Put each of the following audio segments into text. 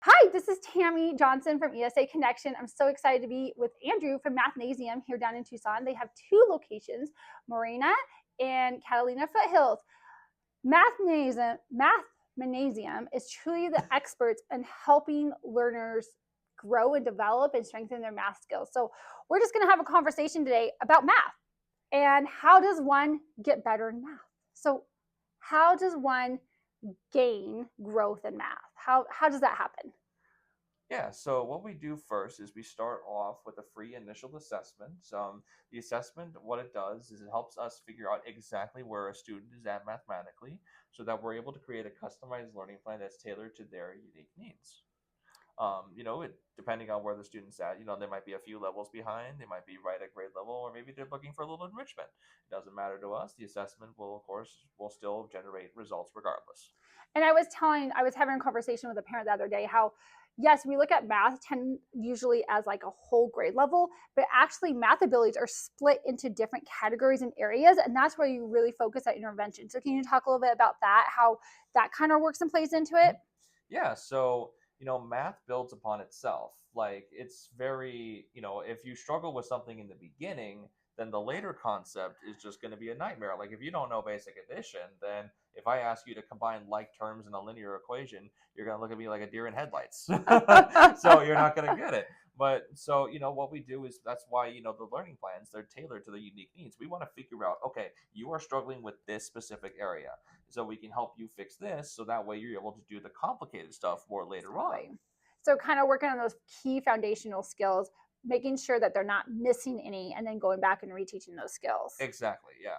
Hi, this is Tammy Johnson from ESA Connection. I'm so excited to be with Andrew from Mathnasium here down in Tucson. They have two locations, Marana and Catalina Foothills. Mathnasium is truly the experts in helping learners grow and develop and strengthen their math skills. So we're just going to have a conversation today about math and how does one get better in math? So how does one gain growth in math? How does that happen? Yeah, so what we do first is we start off with a free initial assessment. The assessment, what it does is it helps us figure out exactly where a student is at mathematically so that we're able to create a customized learning plan that's tailored to their unique needs. Depending on where the student's at, they might be a few levels behind, they might be right at grade level, or maybe they're looking for a little enrichment. It doesn't matter to us. The assessment will, of course, will still generate results regardless. And I was having a conversation with a parent the other day how, yes, we look at math 10 usually as like a whole grade level, but actually math abilities are split into different categories and areas. And that's where you really focus at intervention. So can you talk a little bit about that, how that kind of works and plays into it? Yeah, so math builds upon itself. Like it's very, if you struggle with something in the beginning, then the later concept is just going to be a nightmare. Like if you don't know basic addition, then if I ask you to combine like terms in a linear equation, you're going to look at me like a deer in headlights. So you're not going to get it. But so, what we do is that's why, the learning plans, they're tailored to the unique needs. We want to figure out, okay, you are struggling with this specific area, so we can help you fix this so that way you're able to do the complicated stuff more later on. So kind of working on those key foundational skills, making sure that they're not missing any, and then going back and reteaching those skills. Exactly, yeah.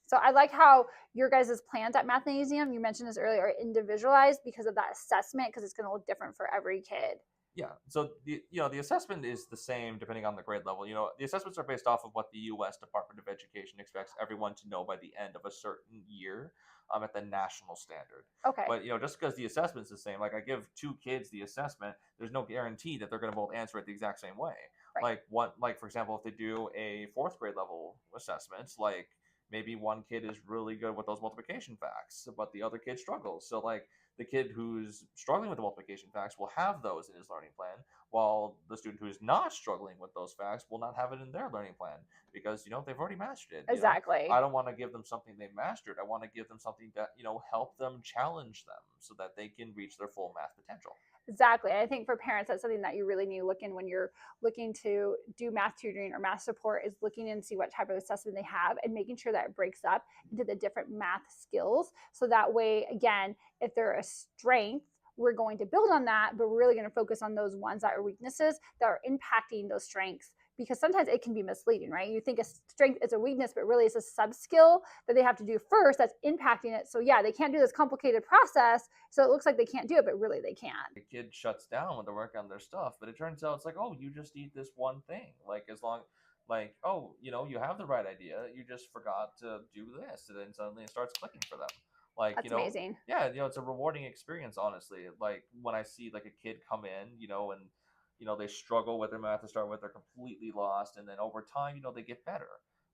So I like how your guys' plans at Mathnasium, you mentioned this earlier, are individualized because of that assessment, because it's going to look different for every kid. Yeah. So the assessment is the same depending on the grade level. The assessments are based off of what the U.S. Department of Education expects everyone to know by the end of a certain year, at the national standard. Okay. But just because the assessment's the same, like I give two kids the assessment, there's no guarantee that they're going to both answer it the exact same way. Right. Like for example, if they do a fourth grade level assessment, like maybe one kid is really good with those multiplication facts, but the other kid struggles. So like the kid who's struggling with the multiplication facts will have those in his learning plan, while the student who's not struggling with those facts will not have it in their learning plan because they've already mastered it. Exactly. I don't want to give them something they've mastered. I want to give them something that help them, challenge them so that they can reach their full math potential. Exactly. I think for parents, that's something that you really need to look in when you're looking to do math tutoring or math support, is looking and see what type of assessment they have and making sure that it breaks up into the different math skills. So that way, again, if they're a strength, we're going to build on that, but we're really going to focus on those ones that are weaknesses that are impacting those strengths, because sometimes it can be misleading, right? You think a strength is a weakness, but really it's a sub skill that they have to do first that's impacting it. So yeah, they can't do this complicated process, so it looks like they can't do it, but really they can. The kid shuts down when they're working on their stuff, but it turns out it's like, oh, you just need this one thing. Like as long like, oh, you have the right idea, you just forgot to do this, and then suddenly it starts clicking for them. Like, That's amazing. yeah, it's a rewarding experience, honestly. Like when I see like a kid come in, and they struggle with their math to start with, they're completely lost, and then over time, they get better.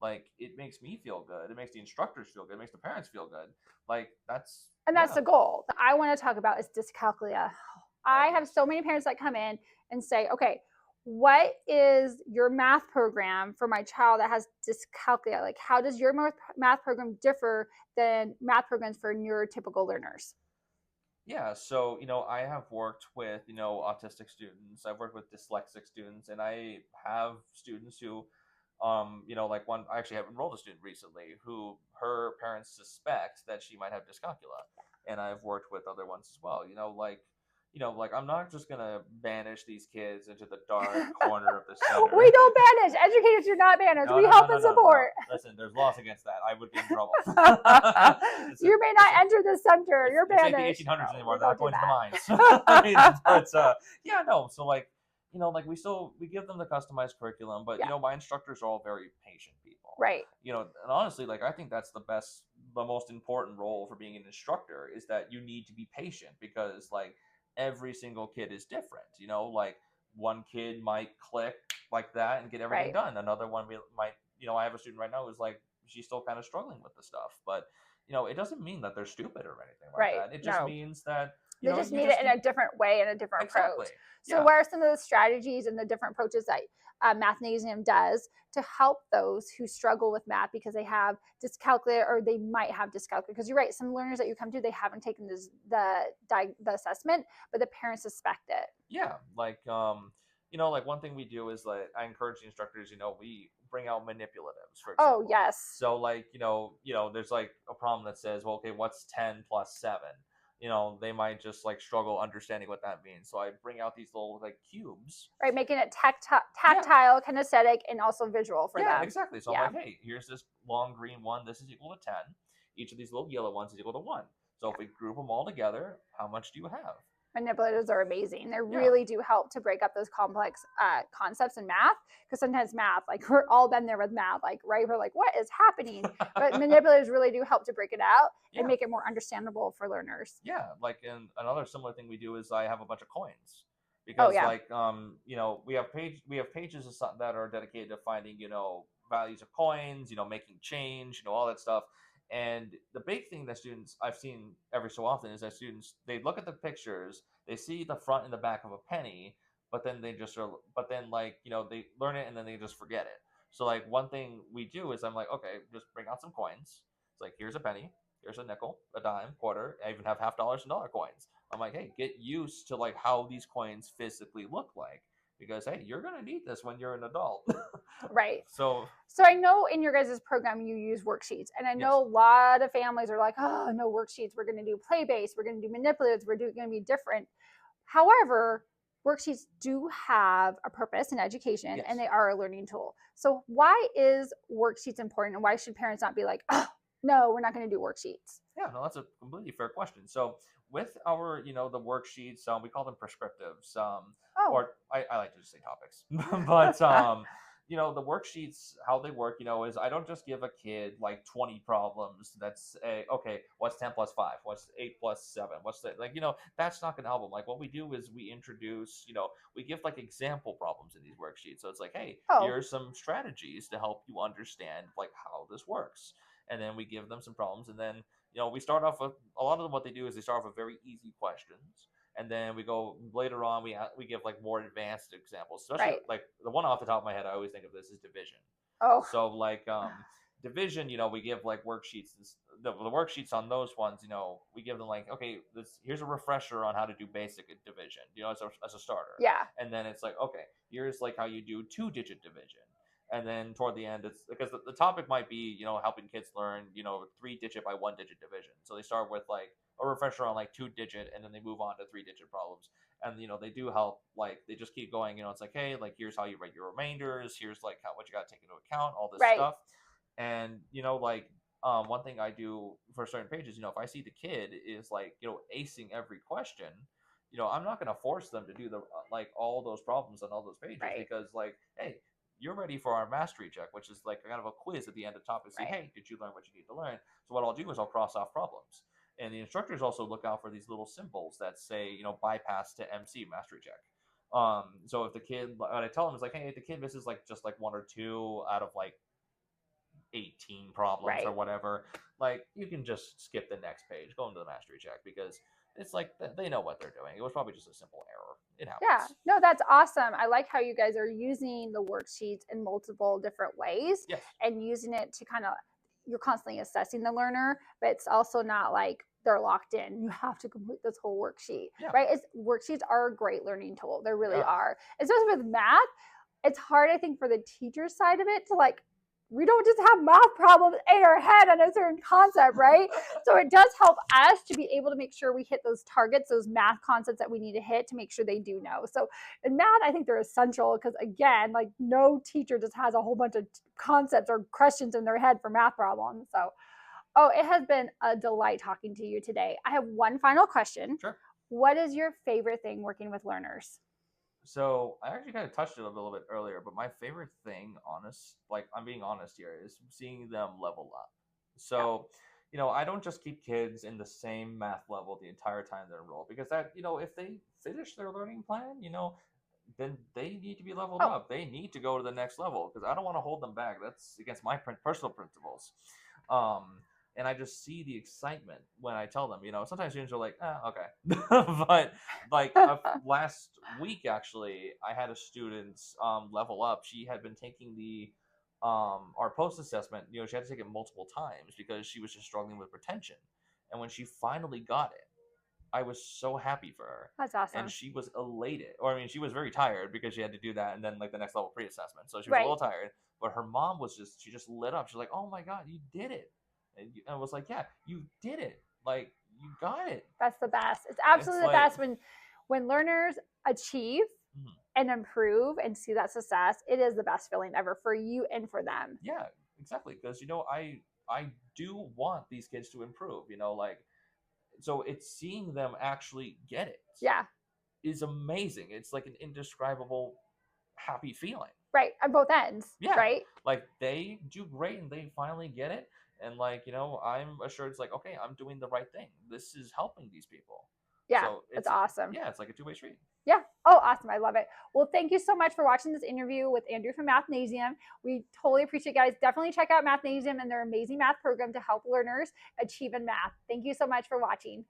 Like it makes me feel good. It makes the instructors feel good. It makes the parents feel good. Like that's the goal that I want to talk about is dyscalculia. I have so many parents that come in and say, okay, what is your math program for my child that has dyscalculia? Like, how does your math program differ than math programs for neurotypical learners? Yeah, so I have worked with autistic students. I've worked with dyslexic students, and I have students who, like one. I actually have enrolled a student recently who her parents suspect that she might have dyscalculia, and I've worked with other ones as well. Like I'm not just gonna banish these kids into the dark corner of the center. We don't banish. Educators do not banish. We help and support. No. Listen, there's laws against that. I would get in trouble. You may not enter the center. You're banished. It's 1800s anymore. They're not going to the mines. But yeah, no. So like, like we give them the customized curriculum, but my instructors are all very patient people. Right. And honestly, like I think that's the most important role for being an instructor, is that you need to be patient, because like every single kid is different. Like one kid might click like that and get everything done. Another one might, I have a student right now who's like, she's still kind of struggling with the stuff, but it doesn't mean that they're stupid or anything like that. It just means that you They know, just you need it just in need a different way and a different exactly. approach. So, Yeah. what are some of the strategies and the different approaches that Mathnasium does to help those who struggle with math because they have dyscalculia or they might have dyscalculia? Because you're right, some learners that you come to, they haven't taken the assessment, but the parents suspect it. Yeah, like you know, like one thing we do is like I encourage the instructors, you know, we bring out manipulatives, for Oh, example. yes. So like, there's like a problem that says, well, okay, what's 10 plus 7? You know, they might just like struggle understanding what that means. So I bring out these little like cubes. Right, making it Yeah, tactile, kinesthetic, and also visual for yeah, them. exactly. So I'm Yeah. like, hey, here's this long green one. This is equal to 10. Each of these little yellow ones is equal to 1. So if we group them all together, how much do you have? Manipulators are amazing. They Yeah. really do help to break up those complex concepts in math, because sometimes math, like we're all been there with math, like right, we're like, what is happening? But manipulators really do help to break it out and Yeah. make it more understandable for learners. Yeah, like, and another similar thing we do is I have a bunch of coins Oh because yeah. like we have pages that are dedicated to finding, values of coins, making change, all that stuff. And the big thing that students I've seen every so often is that students, they look at the pictures, they see the front and the back of a penny, but then like, they learn it and then they just forget it. So like one thing we do is I'm like, okay, just bring out some coins. It's like, here's a penny, here's a nickel, a dime, quarter. I even have half dollars and dollar coins. I'm like, hey, get used to like how these coins physically look like, because hey, you're gonna need this when you're an adult. Right. So So I know in your guys' program you use worksheets, and I yes, know a lot of families are like, oh, no worksheets. We're going to do play based. We're going to do manipulatives. We're going to be different. However, worksheets do have a purpose in education, and yes. they are a learning tool. So why is worksheets important, and why should parents not be like, oh, no, we're not going to do worksheets? Yeah, no, that's a completely fair question. So with our, the worksheets, we call them prescriptives, Oh, or I like to just say topics, but the worksheets, how they work, is I don't just give a kid like 20 problems. That's okay. What's 10 plus 5? What's 8 plus 7? What's that? Like, that's not gonna help them. Like, what we do is we introduce, we give like example problems in these worksheets. So it's like, hey, oh, here's some strategies to help you understand like how this works, and then we give them some problems, and then we start off with a lot of them. What they do is they start off with very easy questions, and then we go later on. We give like more advanced examples, especially right. like the one off the top of my head. I always think of this is division. Oh, So like division, we give like worksheets. The worksheets on those ones, we give them like, okay, here's a refresher on how to do basic division, as a starter, yeah, and then it's like, okay, here's like how you do 2-digit division. And then toward the end, it's because the topic might be, helping kids learn, 3-digit by 1-digit division. So they start with like a refresher on like 2-digit, and then they move on to 3-digit problems. And they do help, like they just keep going. It's like, hey, like here's how you write your remainders. Here's like what you got to take into account, all this right, stuff. And like one thing I do for certain pages, if I see the kid is like acing every question, I'm not going to force them to do the like all those problems on all those pages, right, because like, hey, you're ready for our mastery check, which is like kind of a quiz at the end of the topic. See, right. hey, did you learn what you need to learn? So what I'll do is I'll cross off problems, and the instructors also look out for these little symbols that say, bypass to MC mastery check. So if the kid, what I tell them is like, hey, if the kid misses like just like 1 or 2 out of like 18 problems or Right. whatever, like you can just skip the next page, go into the mastery check, because it's like they know what they're doing. It was probably just a simple error. It Yeah, happens. no, that's awesome. I like how you guys are using the worksheets in multiple different ways Yes. and using it to kind of, you're constantly assessing the learner, but it's also not like they're locked in. You have to complete this whole worksheet, Yeah. right? Worksheets are a great learning tool. They They really are. are. Especially with math, it's hard, I think, for the teacher side of it to like, we don't just have math problems in our head on a certain concept, right? So it does help us to be able to make sure we hit those targets, those math concepts that we need to hit to make sure they do know. So in math, I think they're essential because, again, like no teacher just has a whole bunch of concepts or questions in their head for math problems. So, oh, it has been a delight talking to you today. I have one final question. Sure. What is your favorite thing working with learners? So I actually kind of touched it a little bit earlier, but my favorite thing, like I'm being honest here, is seeing them level up. Yeah. So, I don't just keep kids in the same math level the entire time they're enrolled, because that, if they finish their learning plan, then they need to be leveled Oh, up. They need to go to the next level, because I don't want to hold them back. That's against my personal principles. Um, and I just see the excitement when I tell them. Sometimes students are like, okay. But like last week, actually, I had a student level up. She had been taking the our post assessment. She had to take it multiple times because she was just struggling with retention. And when she finally got it, I was so happy for her. That's And awesome. she was elated. Or I mean, she was very tired because she had to do that and then like the next level pre-assessment. So she was a Right. little tired. But her mom was she just lit up. She's like, "Oh my god, you did it!" And I was like, "Yeah, you did it. Like you got it." That's the best. It's It's absolutely the like, best when learners achieve mhm. and improve and see that success. It is the best feeling ever for you and for them. Yeah, exactly. Because I do want these kids to improve. Like so it's seeing them actually get it Yeah. is amazing. It's like an indescribable happy feeling. Right. On both ends. Yeah, Right. like they do great and they finally get it, and like I'm assured it's like, okay, I'm doing the right thing. This is helping these people. Yeah. So That's it's awesome. yeah, it's like a two-way street. Yeah. Oh, awesome. I love it. Well, thank you so much for watching this interview with Andrew from Mathnasium. We totally appreciate it, guys. Definitely check out Mathnasium and their amazing math program to help learners achieve in math. Thank you so much for watching.